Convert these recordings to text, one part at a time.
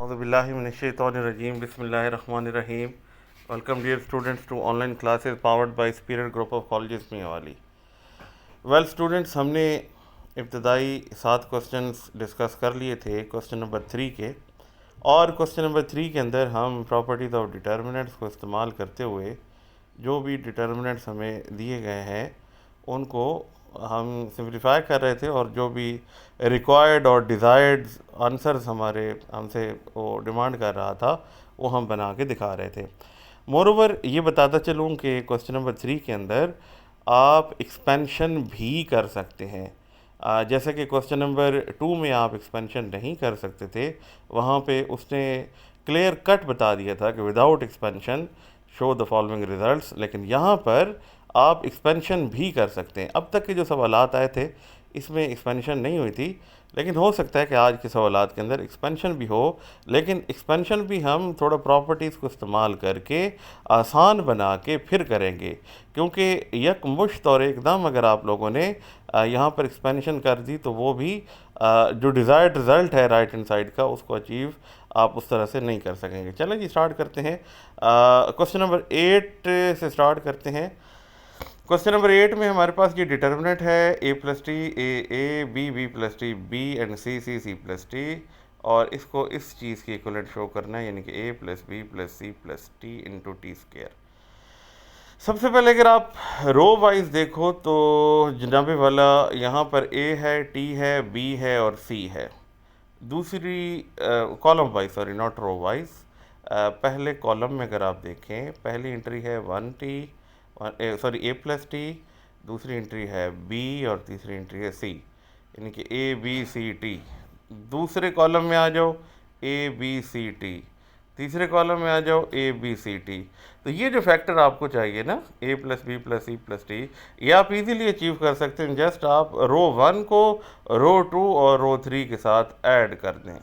Auzubillahiminash-shaytanir-rajeem. Bismillahir-rahmanir-rahim. Welcome dear students to online classes powered by Spirit Group of Colleges Mianwali. Well students, हमने इब्तदाई 7 questions discuss कर लिए थे question number 3 के, और क्वेश्चन नंबर 3 के अंदर हम प्रॉपर्टीज़ ऑफ डिटर्मिनेंट्स को इस्तेमाल करते हुए जो भी डिटर्मिनेंट्स हमें दिए गए हैं उनको हम सिंप्लीफाई कर रहे थे, और जो भी रिक्वायर्ड और डिज़ायर्ड आंसर्स हमारे हमसे वो डिमांड कर रहा था वो हम बना के दिखा रहे थे. मोरोवर ये बताता चलूँ कि क्वेश्चन नंबर 3 के अंदर आप एक्सपेंशन भी कर सकते हैं. जैसे कि क्वेश्चन नंबर 2 में आप एक्सपेंशन नहीं कर सकते थे, वहाँ पे उसने क्लियर कट बता दिया था कि without expansion show the following results, लेकिन यहाँ पर आप एक्सपेंशन भी कर सकते हैं. अब तक के जो सवालात आए थे इसमें एक्सपेंशन नहीं हुई थी, लेकिन हो सकता है कि आज के सवालात के अंदर एक्सपेंशन भी हो, लेकिन एक्सपेंशन भी हम थोड़ा प्रॉपर्टीज़ को इस्तेमाल करके आसान बना के फिर करेंगे, क्योंकि यकमुश्त और एकदम अगर आप लोगों ने यहाँ पर एक्सपेंशन कर दी तो वो भी जो डिज़ायर्ड रिज़ल्ट है राइट हैंड साइड का उसको अचीव आप उस तरह से नहीं कर सकेंगे. चलें जी, स्टार्ट करते हैं. क्वेश्चन नंबर 8 से स्टार्ट करते हैं. क्वेश्चन नंबर 8 में हमारे पास ये डिटर्मिनेंट है a plus T A B plus T B and C plus T, और इसको इस चीज़ की इक्वलेंट शो करना है, यानी कि a plus B plus C plus T into T square. सबसे पहले अगर आप रो वाइज देखो तो जनाबे वाला यहाँ पर a है, t है, b है और c है. दूसरी column wise, sorry not row wise, पहले कॉलम में अगर आप देखें पहली एंट्री है 1t, sorry a plus T, दूसरी एंट्री है b और तीसरी एंट्री है c, यानी कि a b c t. दूसरे कॉलम में आ जाओ a b c t, तीसरे कॉलम में आ जाओ a b c t. तो ये जो फैक्टर आपको चाहिए ना a plus B plus C plus T, ये आप इजीली अचीव कर सकते हैं. जस्ट आप रो 1 को रो 2 और रो 3 के साथ ऐड कर दें.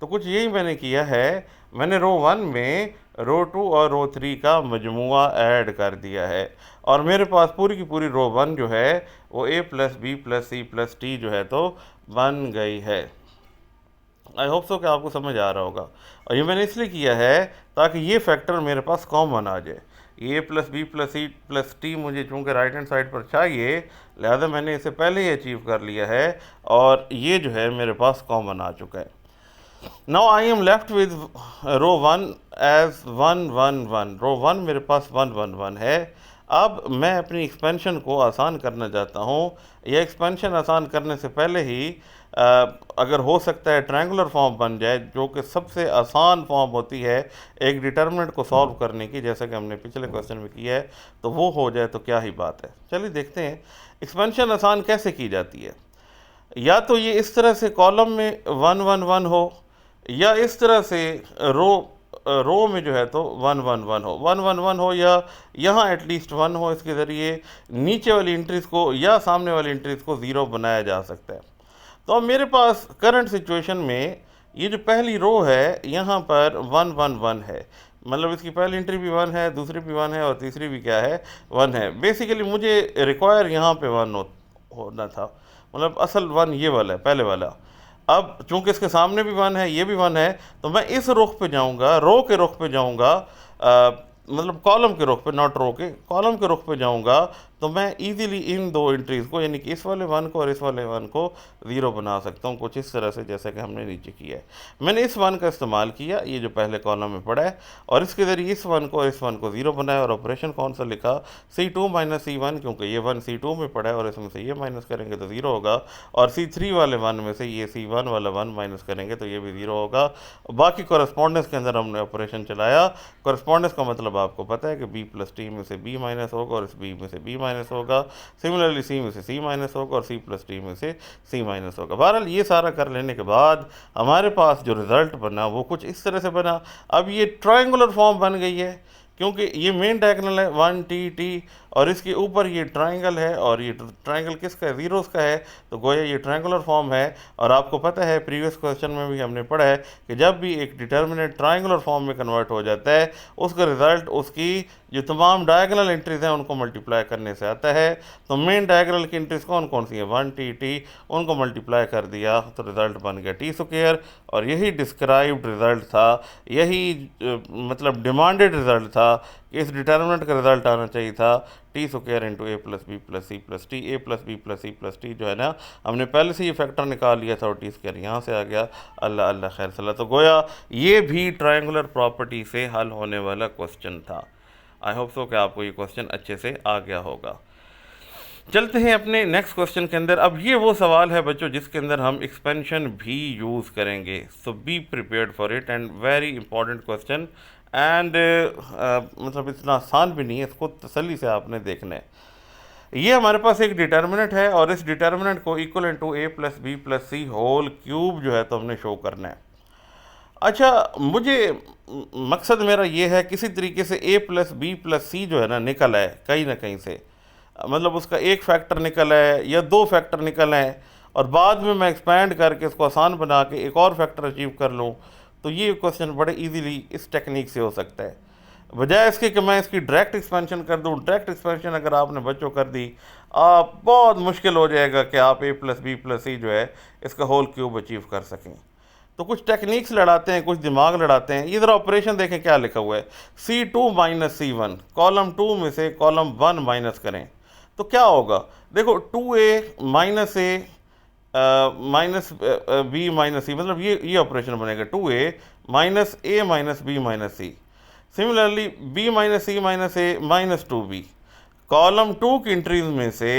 तो कुछ यही मैंने किया है, मैंने रो 1 में रो 2 और रो 3 का मजमुआ ऐड कर दिया है, और मेरे पास पूरी की पूरी रो 1 जो है वो a plus B plus C plus T जो है तो बन गई है. आई होप सो कि आपको समझ आ रहा होगा. और ये मैंने इसलिए किया है ताकि ये फैक्टर मेरे पास कॉमन आ जाए. a plus B plus C plus T मुझे चूँकि राइट हैंड साइड पर चाहिए, लिहाजा मैंने इसे पहले ही अचीव कर लिया है, और ये जो है मेरे पास कॉमन आ चुका है. Now I am left with row 1 as 1 1 1. Row 1 मेरे पास 1 1 1 है. अब मैं अपनी एक्सपेंशन को आसान करना चाहता हूँ. यह एक्सपेंशन आसान करने से पहले ही अगर हो सकता है ट्रायंगुलर फॉर्म बन जाए, जो कि सबसे आसान फॉर्म होती है एक डिटर्मिनेंट को सॉल्व करने की, जैसा कि हमने पिछले क्वेश्चन में किया है, तो वो हो जाए तो क्या ही बात है. चलिए देखते हैं एक्सपेंशन आसान कैसे की जाती है. या तो ये इस तरह से कॉलम में 1 1 1 हो, या इस तरह से रो में जो है तो 1 1 1 हो, 1 1 1 हो, या यहाँ एटलीस्ट 1 हो. इसके ज़रिए नीचे वाली इंट्रीज़ को या सामने वाली इंट्रीज़ को 0 बनाया जा सकता है. तो अब मेरे पास करंट सिचुएशन में ये जो पहली रो है यहाँ पर 1 1 1 है, मतलब इसकी पहली एंट्री भी 1 है, दूसरी भी 1 है और तीसरी भी क्या है 1 है. बेसिकली मुझे रिक्वायर यहाँ पे 1 होना था, मतलब असल 1 ये वाला है, पहले वाला. अब चूंकि इसके सामने भी 1 है, ये भी 1 है, तो मैं इस रुख पे जाऊंगा, रो के रुख पे जाऊंगा, मतलब कॉलम के रुख पे, नॉट रो के, कॉलम के रुख पे जाऊंगा. तो मैं इजीली इन दो एंट्रीज़ को, यानी कि इस वाले 1 को और इस वाले 1 को 0 बना सकता हूँ, कुछ इस तरह से जैसा कि हमने नीचे किया है. मैंने इस 1 का इस्तेमाल किया, ये जो पहले कॉलम में पड़ा है, और इसके ज़रिए इस 1 को और इस 1 को 0 बनाया, और ऑपरेशन कौन सा लिखा, C2 माइनस C1, क्योंकि ये 1 C2 में पड़ा है और इसमें से ये माइनस करेंगे तो 0 होगा, और C3 वाले 1 में से ये C1 वाला 1 माइनस करेंगे तो ये भी 0 होगा. बाकी कॉरस्पॉन्डेंस के अंदर हमने ऑपरेशन चलाया. कॉरस्पॉन्डेंस का मतलब आपको पता है कि b प्लस टी में से b माइनस होगा और इस b में से b माइनस होगा. सिमिलरली c में से c माइनस होगा और c प्लस टी में से c माइनस होगा. बहरहाल ये सारा कर लेने के बाद हमारे पास जो रिज़ल्ट बना वो कुछ इस तरह से बना. अब ये ट्रायंगुलर फॉर्म बन गई है, क्योंकि ये मेन डायगोनल है 1 टी टी, और इसके ऊपर ये ट्रायंगल है, और ये ट्रायंगल किसका है, ज़ीरोस का है, तो गोया ये ट्रायंगुलर फॉर्म है। और आपको पता है प्रीवियस क्वेश्चन में भी हमने पढ़ा है कि जब भी एक डिटर्मिनेंट ट्रायंगुलर फॉर्म में कन्वर्ट हो जाता है, उसका रिजल्ट उसकी जो तमाम डायगोनल एंट्रीज़ हैं उनको मल्टीप्लाई करने से आता है। तो मेन डायगोनल की एंट्रीज़ कौन कौन सी हैं, 1 टी टी, उनको मल्टीप्लाई कर दिया तो रिज़ल्ट बन गया टी स्क्वायर। और यही डिस्क्राइब्ड रिज़ल्ट था, यही मतलब डिमांडेड रिज़ल्ट था कि इस डिटर्मिनेंट का रिज़ल्ट आना चाहिए था T square into A plus B plus C plus T. A plus B plus C plus T जो है ना, हमने पहले से ये फैक्टर निकाल लिया था और टी स्क्वायर यहाँ से आ गया। अल्लाह अल्लाह खैर सला। तो गोया ये भी ट्रायंगुलर प्रॉपर्टी से हल होने वाला क्वेश्चन था। आई होप सो कि आपको ये क्वेश्चन अच्छे से आ गया होगा। चलते हैं अपने नेक्स्ट क्वेश्चन के अंदर। अब ये वो सवाल है बच्चों जिसके अंदर हम एक्सपेंशन भी यूज़ करेंगे, so be prepared for it, and very important question, and मतलब इतना आसान भी नहीं है, इसको तसल्ली से आपने देखना है। ये हमारे पास एक डिटर्मिनेंट है और इस डिटर्मिनेंट को equal to A plus B plus C whole cube जो है तो हमने शो करना है। अच्छा, मुझे मकसद मेरा ये है किसी तरीके से ए प्लस बी प्लस सी जो है ना निकल आए कहीं ना कहीं से, मतलब उसका एक फैक्टर निकल आए या दो फैक्टर निकल आए, और बाद में मैं एक्सपैंड करके इसको आसान बना के एक और फैक्टर अचीव कर लूँ। तो ये क्वेश्चन बड़े इजीली इस टेक्निक से हो सकता है, बजाय इसके कि मैं इसकी डायरेक्ट एक्सपेंशन कर दूँ। डायरेक्ट एक्सपेंशन अगर आपने बच्चों कर दी, आप बहुत मुश्किल हो जाएगा कि आप ए प्लस बी प्लस सी जो है इसका होल क्यूब अचीव कर सकें। तो कुछ टेक्निक्स लड़ाते हैं, कुछ दिमाग लड़ाते हैं। इधर ऑपरेशन देखें क्या लिखा हुआ है, C2 माइनस C1, कॉलम 2 में से कॉलम 1 माइनस करें तो क्या होगा। देखो 2a माइनस ए माइनस बी माइनस सी, मतलब ये ऑपरेशन बनेगा 2a माइनस ए माइनस बी माइनस सी। सिमिलरली b माइनस सी माइनस ए माइनस 2b, कॉलम 2 की एंट्रीज में से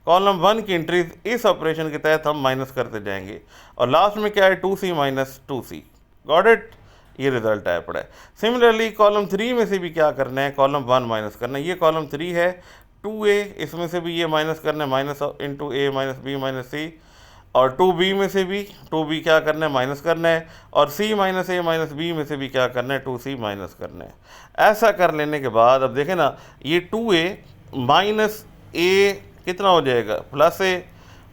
कॉलम 1 की एंट्रीज इस ऑपरेशन के तहत हम माइनस करते जाएंगे, और लास्ट में क्या है 2c minus 2c। Got it, ये रिजल्ट आया पड़ा है। सिमिलरली कॉलम 3 में से भी क्या करना है, कॉलम 1 माइनस करना है। ये कॉलम 3 है, 2a, इसमें से भी ये माइनस करना है, माइनस इंटू ए माइनस बी माइनस सी, और 2b में से भी 2b क्या करना है, माइनस करना है, और c माइनस ए माइनस बी में से भी क्या करना है, 2c माइनस करना है। ऐसा कर लेने के बाद अब देखें ना, ये 2a माइनस ए कितना हो जाएगा, प्लस ए,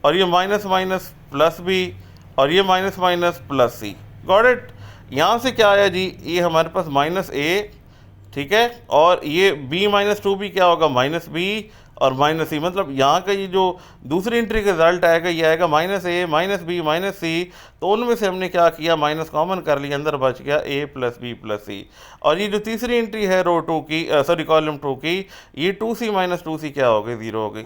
और ये माइनस माइनस प्लस बी, और ये minus minus plus C. Got it, यहाँ से क्या आया जी, ये हमारे पास माइनस ए, ठीक है, और ये b माइनस 2b क्या होगा, माइनस बी और माइनस सी। मतलब यहाँ का ये जो दूसरी एंट्री का रिजल्ट आएगा ये आएगा माइनस ए माइनस बी माइनस सी। तो उनमें से हमने क्या किया, माइनस कॉमन कर लिया, अंदर बच गया ए प्लस बी प्लस सी। और ये जो तीसरी एंट्री है रो 2 की, सॉरी कॉलम 2 की, ये 2c माइनस 2c क्या हो गई, 0 हो गई।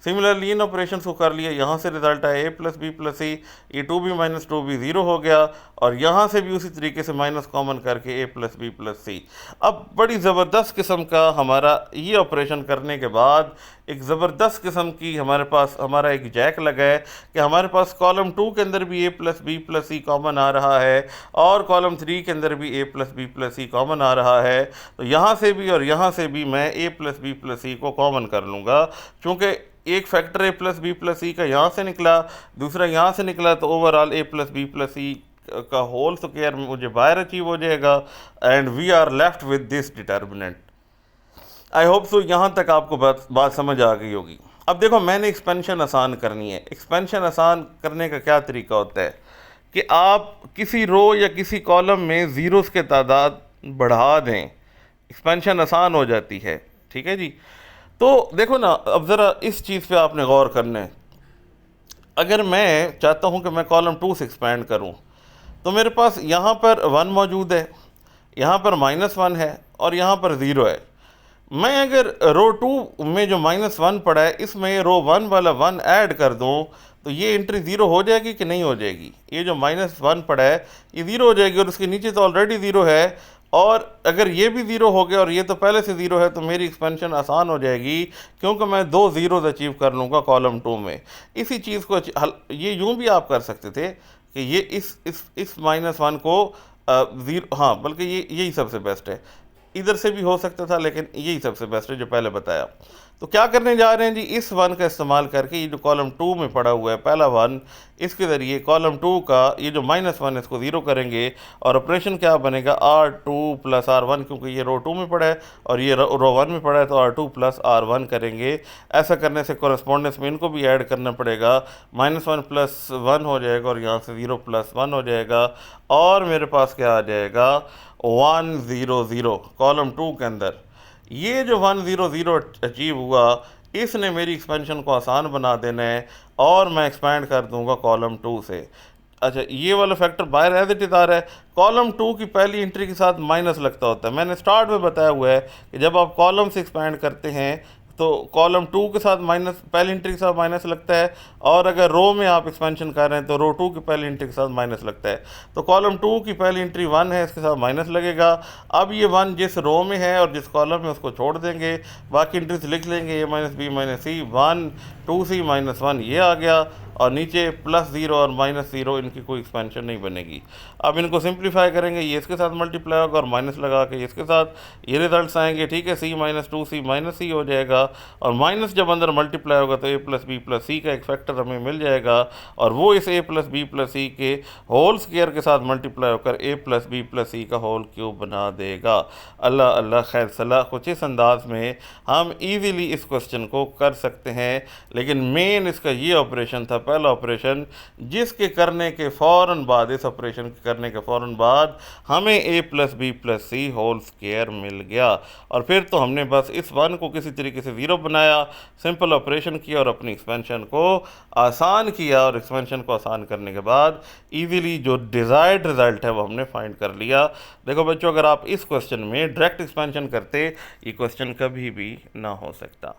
सिमिलरली इन ऑपरेशन को कर लिया, यहाँ से रिजल्ट आया ए प्लस बी प्लस सी, ये 2b माइनस 2b 0 हो गया, और यहाँ से भी उसी तरीके से माइनस कॉमन करके ए प्लस बी प्लस सी। अब बड़ी ज़बरदस्त किस्म का हमारा ये ऑपरेशन करने के बाद एक ज़बरदस्त किस्म की हमारे पास हमारा एक जैक लगा है कि हमारे पास कॉलम 2 के अंदर भी ए प्लस बी प्लस सी कॉमन आ रहा है, और कॉलम 3 के अंदर भी ए प्लस बी प्लस सी कॉमन आ रहा है। तो यहाँ से भी और यहाँ से भी मैं A plus B plus C को कॉमन कर लूँगा, क्योंकि एक factor A plus B plus C का यहाँ से निकला, दूसरा यहाँ से निकला, तो overall A plus B plus C का होल स्क्वायर मुझे बाहर अचीव हो जाएगा, and we are left with this determinant. I hope so यहाँ तक आपको बात समझ आ गई होगी। अब देखो, मैंने एक्सपेंशन आसान करनी है। एक्सपेंशन आसान करने का क्या तरीका होता है कि आप किसी रो या किसी कॉलम में ज़ीरोस के तादाद बढ़ा दें, एक्सपेंशन आसान हो जाती है। ठीक है जी। तो देखो ना, अब ज़रा इस चीज़ पे आपने गौर करना है। अगर मैं चाहता हूँ कि मैं कॉलम 2 से एक्सपेंड करूँ, तो मेरे पास यहाँ पर 1 मौजूद है, यहाँ पर -1 है, और यहाँ पर 0 है। मैं अगर रो 2 में जो -1 पड़ा है, इसमें रो 1 वाला 1 ऐड कर दूं, तो ये एंट्री 0 हो जाएगी कि नहीं हो जाएगी। ये जो -1 पड़ा है ये 0 हो जाएगी, और उसके नीचे तो ऑलरेडी 0 है, और अगर ये भी 0 हो गया और ये तो पहले से 0 है, तो मेरी एक्सपेंशन आसान हो जाएगी, क्योंकि मैं 2 ज़ीरोज़ अचीव कर लूँगा कॉलम 2 में। इसी चीज़ को ये यूँ भी आप कर सकते थे कि ये इस -1 को ज़ीरो, हाँ बल्कि यही सबसे बेस्ट है। इधर से भी हो सकता था, लेकिन यही सबसे बेस्ट है जो पहले बताया। तो क्या करने जा रहे हैं जी, इस वन का इस्तेमाल करके ये जो कॉलम 2 में पड़ा हुआ है पहला वन, इसके ज़रिए कॉलम 2 का ये जो -1 इसको ज़ीरो करेंगे और ऑपरेशन क्या बनेगा, R2 + R1, क्योंकि ये रो 2 में पड़ा है और ये रो 1 में पड़ा है, तो R2 + R1 करेंगे। ऐसा करने से कॉरेस्पॉन्डेंस में इनको भी ऐड करना पड़ेगा, -1 + 1 हो जाएगा और यहाँ से 0 + 1 हो जाएगा और मेरे पास क्या आ जाएगा, 1 0 0 कॉलम 2 के अंदर। ये जो 1 0 0 अचीव हुआ, इसने मेरी एक्सपेंशन को आसान बना देना है और मैं एक्सपैंड कर दूंगा कॉलम 2 से। अच्छा, ये वाला फैक्टर बाहर एज इट इज़ आ रहा है, कॉलम 2 की पहली एंट्री के साथ माइनस लगता होता है। मैंने स्टार्ट में बताया हुआ है कि जब आप कॉलम से एक्सपैंड करते हैं तो कॉलम 2 के साथ माइनस, पहली एंट्री के साथ माइनस लगता है, और अगर रो में आप एक्सपेंशन कर रहे हैं तो रो 2 की पहली एंट्री के साथ माइनस लगता है। तो कॉलम 2 की पहली एंट्री 1 है, इसके साथ माइनस लगेगा। अब ये 1 जिस रो में है और जिस कॉलम में उसको छोड़ देंगे, बाकी एंट्रीज लिख लेंगे, A-B-C 1 2C -1 ये आ गया, और नीचे +0 और -0 इनकी कोई एक्सपेंशन नहीं बनेगी। अब इनको सिंप्लीफाई करेंगे, ये इसके साथ मल्टीप्लाई होगा और माइनस लगा के इसके साथ ये रिजल्ट्स आएंगे, ठीक है। C - 2C -C हो जाएगा, और माइनस जब अंदर मल्टीप्लाई होगा तो A + B + C का एक फैक्टर हमें मिल जाएगा, और वो इस A + B + C के होल स्क्वायर के साथ मल्टीप्लाई होकर A + B + C का होल क्यूब बना देगा। अल्लाह अल्लाह खैर सलाह। कुछ इस अंदाज में हम ईज़िली इस क्वेश्चन को कर सकते हैं, लेकिन मेन इसका ये ऑपरेशन था, पहला ऑपरेशन, जिसके करने के फ़ौरन बाद, इस ऑपरेशन के करने के फ़ौरन बाद हमें A + B + C whole square मिल गया। और फिर तो हमने बस इस वन को किसी तरीके से ज़ीरो बनाया, सिंपल ऑपरेशन किया और अपनी एक्सपेंशन को आसान किया, और एक्सपेंशन को आसान करने के बाद ईज़िली जो डिज़ायर्ड रिज़ल्ट है वो हमने फाइंड कर लिया। देखो बच्चों, अगर आप इस क्वेश्चन में डायरेक्ट एक्सपेंशन करते, ये क्वेश्चन कभी भी ना हो सकता,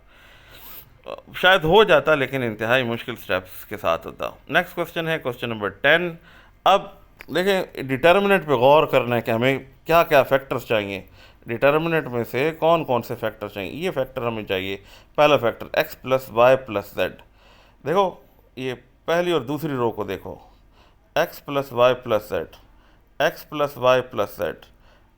शायद हो जाता लेकिन इंतहाई मुश्किल स्टेप्स के साथ होता। नेक्स्ट क्वेश्चन है क्वेश्चन नंबर 10। अब देखें, डिटर्मिनेंट पे गौर करना है कि हमें क्या क्या फैक्टर्स चाहिए, डिटर्मिनेंट में से कौन कौन से फैक्टर चाहिए। ये फैक्टर हमें चाहिए, पहला फैक्टर x + y + z। देखो ये पहली और दूसरी रो को देखो, x + y + z, x + y + z,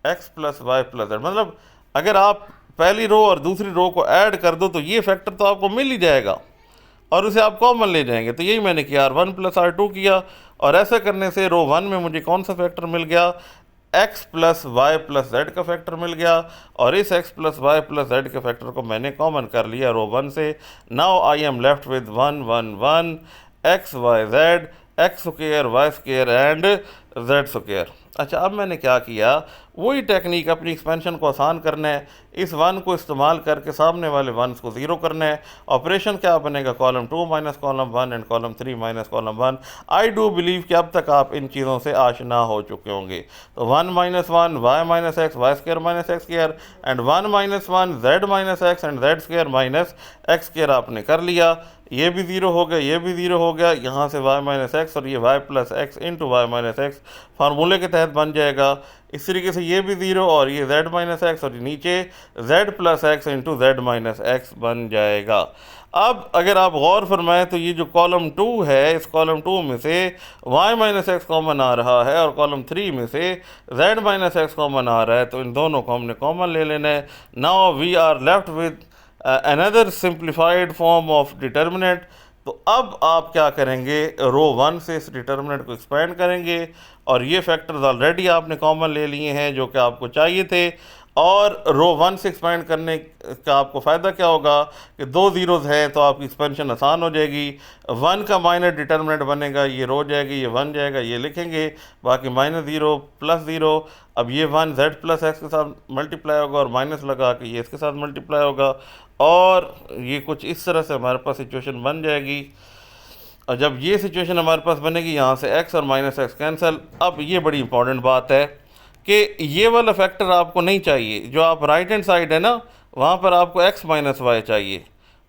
x + y + z, मतलब अगर आप पहली रो और दूसरी रो को ऐड कर दो तो ये फैक्टर तो आपको मिल ही जाएगा और उसे आप कॉमन ले जाएंगे। तो यही मैंने किया, R1 + R2 किया, और ऐसा करने से रो 1 में मुझे कौन सा फैक्टर मिल गया, x + y + z का फैक्टर मिल गया, और इस x + y + z के फैक्टर को मैंने कॉमन कर लिया रो 1 से। Now I am left with 1 1 1 x y z, x square y square and z square. अच्छा, अब मैंने क्या किया, वही टेक्निक, अपनी एक्सपेंशन को आसान करना है, इस वन को इस्तेमाल करके सामने वाले वंस को ज़ीरो करना है। ऑपरेशन क्या बनेगा, column 2 - column 1 and column 3 - column 1। I do believe कि अब तक आप इन चीज़ों से आशना हो चुके होंगे। तो 1 - 1 y - x, y square - x square, and 1 - 1 z - x and z square - x square आपने कर लिया। ये भी ज़ीरो हो गया, ये भी ज़ीरो हो गया, यहाँ से y - x और ये y + x into y - x फार्मूले के तहत बन जाएगा। इस तरीके से ये भी ज़ीरो और ये z - x और नीचे z + x into z - x बन जाएगा। अब अगर आप गौर फरमाएं तो ये जो कॉलम 2 है, इस कॉलम 2 में से y - x कॉमन आ रहा है और कॉलम 3 में से z - x कॉमन आ रहा है, तो इन दोनों को हमने कॉमन ले लेना है। Now we are left with another simplified form of determinant. तो अब आप क्या करेंगे, रो 1 से इस डिटर्मिनेंट को एक्सपेंड करेंगे, और ये फैक्टर्स ऑलरेडी आपने कॉमन ले लिए हैं जो कि आपको चाहिए थे। और रो 1 से एक्सपेंड करने का आपको फ़ायदा क्या होगा कि दो ज़ीरोज़ हैं तो आपकी एक्सपेंशन आसान हो जाएगी। 1 का माइनर डिटर्मिनेंट बनेगा, ये रो जाएगी, ये 1 जाएगा, ये लिखेंगे, बाकी -0 + 0। अब ये 1 z + x के साथ मल्टीप्लाई होगा और माइनस लगा के ये इसके साथ मल्टीप्लाई होगा, और ये कुछ इस तरह से हमारे पास सिचुएशन बन जाएगी। और जब ये सिचुएशन हमारे पास बनेगी, यहाँ से x और -x कैंसिल। अब ये बड़ी इंपॉर्टेंट बात है कि ये वाला फैक्टर आपको नहीं चाहिए, जो आप राइट हैंड साइड है ना, वहाँ पर आपको x - y चाहिए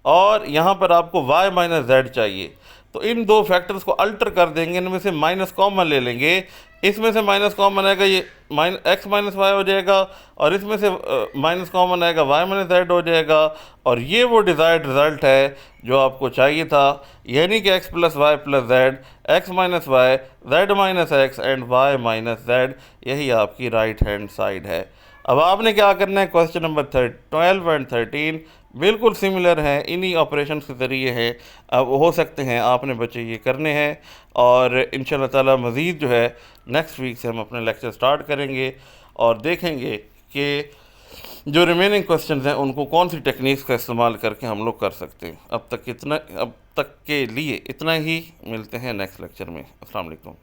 और यहाँ पर आपको y - z चाहिए। तो इन दो फैक्टर्स को अल्टर कर देंगे, इनमें से माइनस कॉमन ले लेंगे, इसमें से माइनस कॉमन आएगा, ये x - y हो जाएगा, और इसमें से माइनस कॉमन आएगा, y - z हो जाएगा, और ये वो डिज़ायर्ड रिज़ल्ट है जो आपको चाहिए था, यानी कि x + y + z, x - y, z - x and y - z, यही आपकी राइट हैंड साइड है। अब आपने क्या करना है, क्वेश्चन नंबर 12 एंड 13 बिल्कुल सिमिलर है, इन्हीं ऑपरेशंस के ज़रिए है। अब हो सकते हैं आपने बच्चे ये करने हैं, और इंशाल्लाह ताला मज़ीद जो है नेक्स्ट वीक से हम अपने लेक्चर स्टार्ट करेंगे और देखेंगे कि जो रिमेनिंग क्वेश्चंस हैं उनको कौन सी टेक्निक्स का इस्तेमाल करके हम लोग कर सकते हैं। अब तक के लिए इतना ही, मिलते हैं नेक्स्ट लेक्चर में। अस्सलाम वालेकुम।